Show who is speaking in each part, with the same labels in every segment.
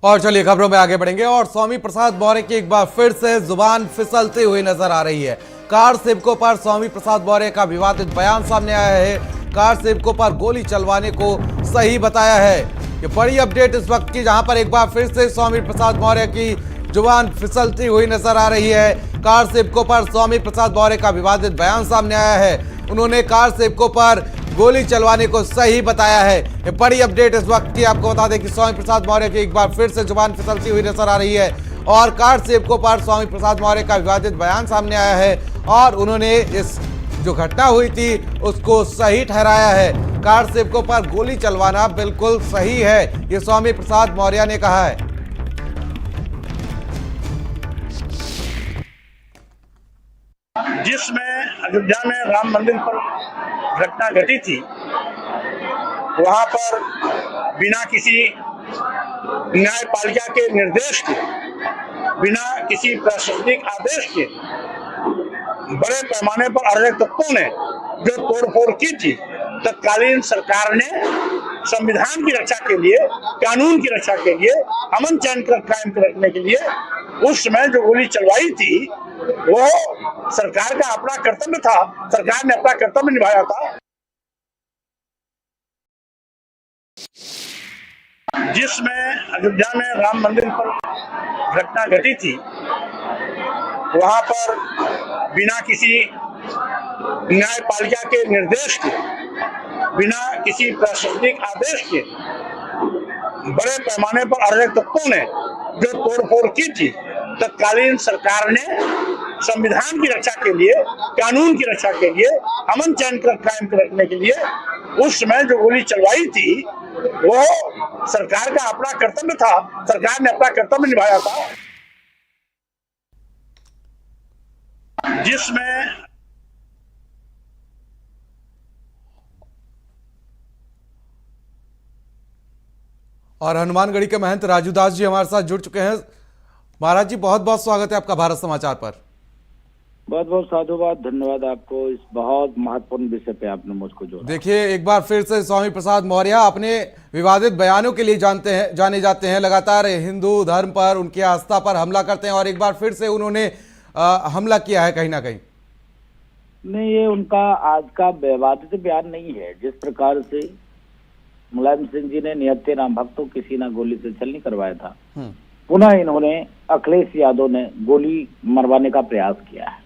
Speaker 1: और चलिए खबरों में आगे बढ़ेंगे और स्वामी प्रसाद मौर्य की एक बार फिर से जुबान फिसलती हुई नजर आ रही है। कार सेवकों पर स्वामी प्रसाद मौर्य का विवादित बयान सामने आया है। कार सेवकों पर गोली चलवाने को सही बताया है। ये बड़ी अपडेट इस वक्त की, जहां पर एक बार फिर से स्वामी प्रसाद मौर्य की जुबान फिसलती हुई नजर आ रही है। कार सेवकों पर स्वामी प्रसाद मौर्य का विवादित बयान सामने आया है। उन्होंने कार सेवकों पर गोली चलवाने को सही बताया है। ये बड़ी अपडेट इस वक्त की, आपको बता दें कि स्वामी प्रसाद मौर्य की एक बार फिर से जुबान फिसलती हुई नजर आ रही है और कार सेवकों पर स्वामी प्रसाद मौर्य का विवादित बयान सामने आया है और उन्होंने इस जो घटना हुई थी उसको सही ठहराया है। कार सेवकों पर गोली चलवाना बिल्कुल सही है, ये स्वामी प्रसाद मौर्य ने कहा है।
Speaker 2: जिसमें अयोध्या में राम मंदिर पर घटना घटी थी, वहां पर बिना किसी न्यायपालिका के निर्देश के, बिना किसी प्रशासनिक आदेश के बड़े पैमाने पर अराजक तत्वों ने जो तोड़फोड़ की थी, तत्कालीन सरकार ने संविधान की रक्षा के लिए, कानून की रक्षा के लिए, अमन चैन कायम रखने के लिए उस समय जो गोली चलवाई थी वो सरकार का अपना कर्तव्य था। सरकार ने अपना कर्तव्य निभाया था। जिसमें अयोध्या में राम मंदिर पर घटना घटी थी, वहां पर बिना किसी न्यायपालिका के निर्देश के, बिना किसी प्रशासनिक आदेश के बड़े पैमाने पर अराजक तत्वों ने जो तोड़फोड़ की थी, तत्कालीन सरकार ने संविधान की रक्षा के लिए, कानून की रक्षा के लिए, अमन चैन कायम रखने के लिए उस समय जो गोली चलवाई थी वो सरकार का अपना कर्तव्य था। सरकार ने अपना कर्तव्य निभाया था। जिसमें
Speaker 1: और हनुमानगढ़ी के महंत राजू दास जी हमारे साथ जुड़ चुके हैं। महाराज जी, बहुत बहुत स्वागत है आपका भारत समाचार पर।
Speaker 3: बहुत बहुत साधुवाद, धन्यवाद आपको। इस बहुत महत्वपूर्ण विषय पे आपने मुझको जोड़ा।
Speaker 1: देखिए, एक बार फिर से स्वामी प्रसाद मौर्य अपने विवादित बयानों के लिए जाने जाते हैं। लगातार हिंदू धर्म पर, उनकी आस्था पर हमला करते हैं और एक बार फिर से उन्होंने हमला किया है कहीं ना कहीं।
Speaker 3: नहीं, ये उनका आज का विवादित बयान नहीं है। जिस प्रकार से मुलायम सिंह जी ने निहत्थे राम भक्तों किसी ना गोली से छल नहीं करवाया था, पुनः इन्होंने अखिलेश यादव ने गोली मरवाने का प्रयास किया है।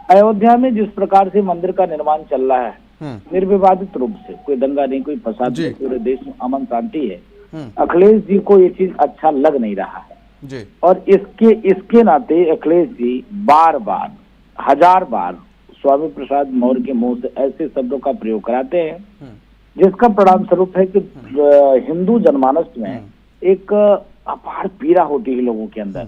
Speaker 3: अयोध्या में जिस प्रकार से मंदिर का निर्माण चल रहा है निर्विवादित रूप से, कोई दंगा नहीं, कोई फसाद नहीं, पूरे देश में अमन शांति है। अखिलेश जी को ये चीज अच्छा लग नहीं रहा है
Speaker 1: जी।
Speaker 3: और इसके नाते अखिलेश जी बार बार, हजार बार स्वामी प्रसाद मौर्य के मुंह से ऐसे शब्दों का प्रयोग कराते हैं जिसका परिणाम स्वरूप है कि हिंदू जनमानस में एक अपार पीड़ा होती है लोगों के अंदर।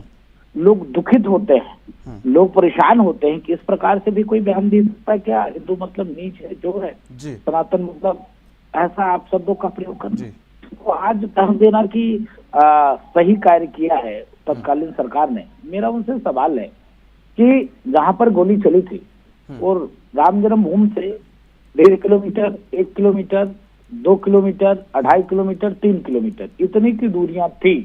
Speaker 3: लोग दुखित होते हैं, लोग परेशान होते हैं कि इस प्रकार से भी कोई बयान दे सकता है क्या? हिंदू मतलब नीच है, जो है सनातन मतलब, ऐसा आप शब्दों का प्रयोग करना। तो आज कह देना कि सही कार्य किया है तत्कालीन सरकार ने। मेरा उनसे सवाल है कि जहां पर गोली चली थी और राम जन्मभूमि से 1.5 kilometre, 1 kilometre, 2 kilometre, 2.5 kilometre, 3 kilometre इतनी की दूरियां थी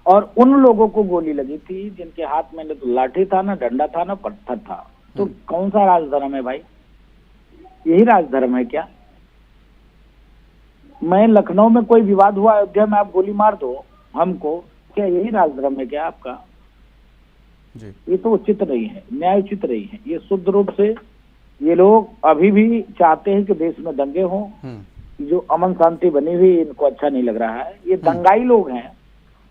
Speaker 3: और उन लोगों को गोली लगी थी जिनके हाथ में न तो लाठी था, ना डंडा था, ना पत्थर था। तो कौन सा राजधर्म है भाई? यही राजधर्म है क्या? मैं लखनऊ में कोई विवाद हुआ, अयोध्या में आप गोली मार दो हमको, क्या यही राजधर्म है क्या आपका? जी। ये तो उचित नहीं है, न्याय उचित नहीं है। ये शुद्ध रूप से ये लोग अभी भी चाहते हैं कि देश में दंगे हों। जो अमन शांति बनी हुई इनको अच्छा नहीं लग रहा है। ये दंगाई लोग हैं,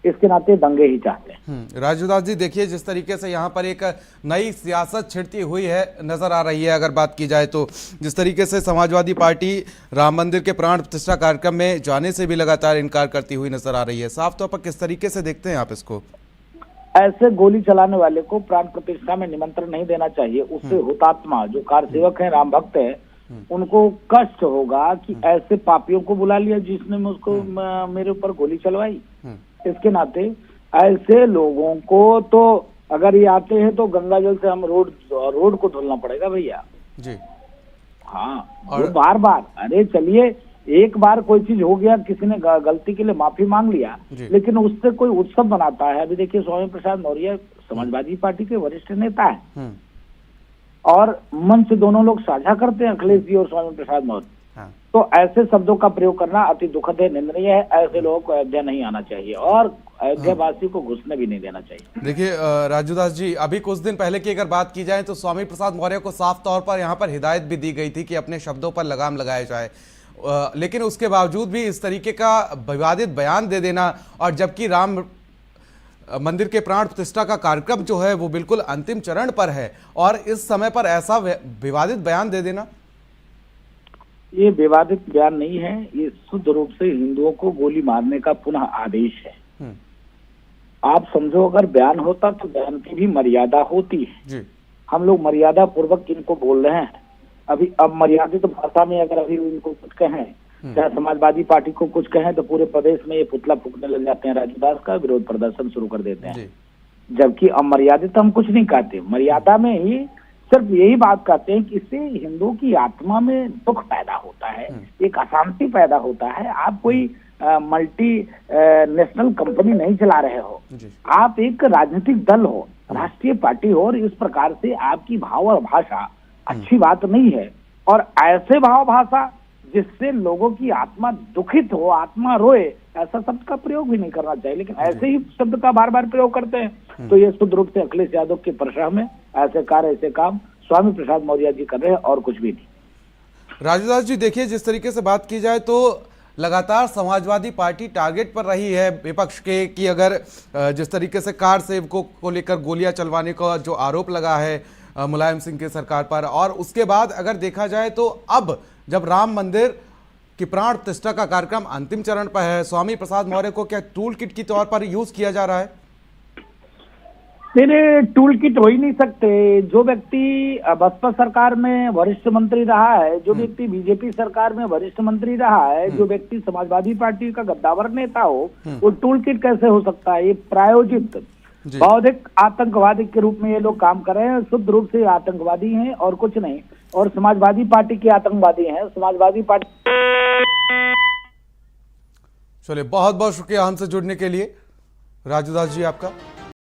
Speaker 3: इसके नाते दंगे ही चाहते हैं।
Speaker 1: राजूदास जी, देखिए जिस तरीके से यहाँ पर एक नई सियासत छिड़ती हुई है नजर आ रही है, अगर बात की जाए तो जिस तरीके से समाजवादी पार्टी राम मंदिर के प्राण प्रतिष्ठा कार्यक्रम में जाने से भी लगातार इनकार करती हुई नजर आ रही है। साफ तौर पर किस तरीके से देखते हैं आप इसको?
Speaker 3: ऐसे गोली चलाने वाले को प्राण प्रतिष्ठा में निमंत्रण नहीं देना चाहिए। उससे हुतात्मा जो कार सेवक है, राम भक्त है, उनको कष्ट होगा कि ऐसे पापियों को बुला लिया जिसने मुझको मेरे ऊपर गोली चलवाई। इसके नाते ऐसे लोगों को तो अगर ये आते हैं तो गंगा जल से हम रोड को धुलना पड़ेगा भैया जी। हाँ, और बार बार, अरे चलिए एक बार कोई चीज हो गया, किसी ने गलती के लिए माफी मांग लिया, लेकिन उससे कोई उत्सव बनाता है। अभी देखिए स्वामी प्रसाद मौर्य समाजवादी पार्टी के वरिष्ठ नेता है और मंच दोनों लोग साझा करते हैं, अखिलेश जी और स्वामी प्रसाद मौर्य। तो ऐसे शब्दों का प्रयोग करना अति दुखद है, निंदनीय है। ऐसे लोगों को अयोध्या नहीं आना चाहिए और अयोध्या वासी को घुसने भी नहीं देना चाहिए।
Speaker 1: देखिए राजूदास जी, अभी कुछ दिन पहले की अगर बात की जाए तो स्वामी प्रसाद मौर्य को साफ तौर पर यहाँ पर हिदायत भी दी गई थी कि अपने शब्दों पर लगाम लगाया जाए, लेकिन उसके बावजूद भी इस तरीके का विवादित बयान दे देना, और जबकि राम मंदिर के प्राण प्रतिष्ठा का कार्यक्रम जो है वो बिल्कुल अंतिम चरण पर है, और इस समय पर ऐसा विवादित बयान दे देना।
Speaker 3: ये विवादित बयान नहीं है, ये शुद्ध रूप से हिंदुओं को गोली मारने का पुनः आदेश है। आप समझो, अगर बयान होता तो बयान की भी मर्यादा होती है जी। हम लोग मर्यादा पूर्वक इनको बोल रहे हैं। अभी अब मर्यादित भाषा में अगर अभी इनको कुछ कहें, चाहे समाजवादी पार्टी को कुछ कहें, तो पूरे प्रदेश में ये पुतला फूकने लग जाते हैं, राजूदास का विरोध प्रदर्शन शुरू कर देते हैं। जबकि अमर्यादित हम कुछ नहीं कहते, मर्यादा में ही सिर्फ यही बात कहते हैं कि इससे हिंदुओं की आत्मा में दुख पैदा होता है, एक अशांति पैदा होता है। आप कोई मल्टी नेशनल कंपनी नहीं चला रहे हो, आप एक राजनीतिक दल हो, राष्ट्रीय पार्टी हो, और इस प्रकार से आपकी भाव और भाषा अच्छी बात नहीं है। और ऐसे भाव भाषा जिससे लोगों की आत्मा दुखित हो, आत्मा रोए, ऐसा शब्द का प्रयोग भी नहीं करना चाहिए, लेकिन ऐसे ही शब्द का बार बार प्रयोग करते हैं। तो ये शुद्ध रूप से अखिलेश यादव के परिश्रम में ऐसे कार्य, ऐसे काम स्वामी प्रसाद मौर्य जी कर रहे हैं और कुछ भी नहीं।
Speaker 1: राजूदास जी, देखिए जिस तरीके से बात की जाए तो लगातार समाजवादी पार्टी टारगेट पर रही है विपक्ष के, कि अगर जिस तरीके से कार सेवकों को लेकर गोलियां चलवाने का जो आरोप लगा है मुलायम सिंह की सरकार पर, और उसके बाद अगर देखा जाए तो अब जब राम मंदिर की प्राण प्रतिष्ठा का कार्यक्रम अंतिम चरण पर है, स्वामी प्रसाद मौर्य को क्या टूल किट के तौर पर यूज किया जा रहा है?
Speaker 3: मेरे टूल किट हो ही नहीं सकते। जो व्यक्ति बसपा सरकार में वरिष्ठ मंत्री रहा है, जो व्यक्ति बीजेपी सरकार में वरिष्ठ मंत्री रहा है, जो व्यक्ति समाजवादी पार्टी का गद्दावर नेता हो, वो टूल किट कैसे हो सकता है? ये प्रायोजित बौद्धिक आतंकवादी के रूप में ये लोग काम कर रहे हैं। शुद्ध रूप से आतंकवादी हैं और कुछ नहीं, और समाजवादी पार्टी के आतंकवादी हैं। समाजवादी पार्टी।
Speaker 1: चलिए, बहुत बहुत शुक्रिया हमसे जुड़ने के लिए राजूदास जी आपका।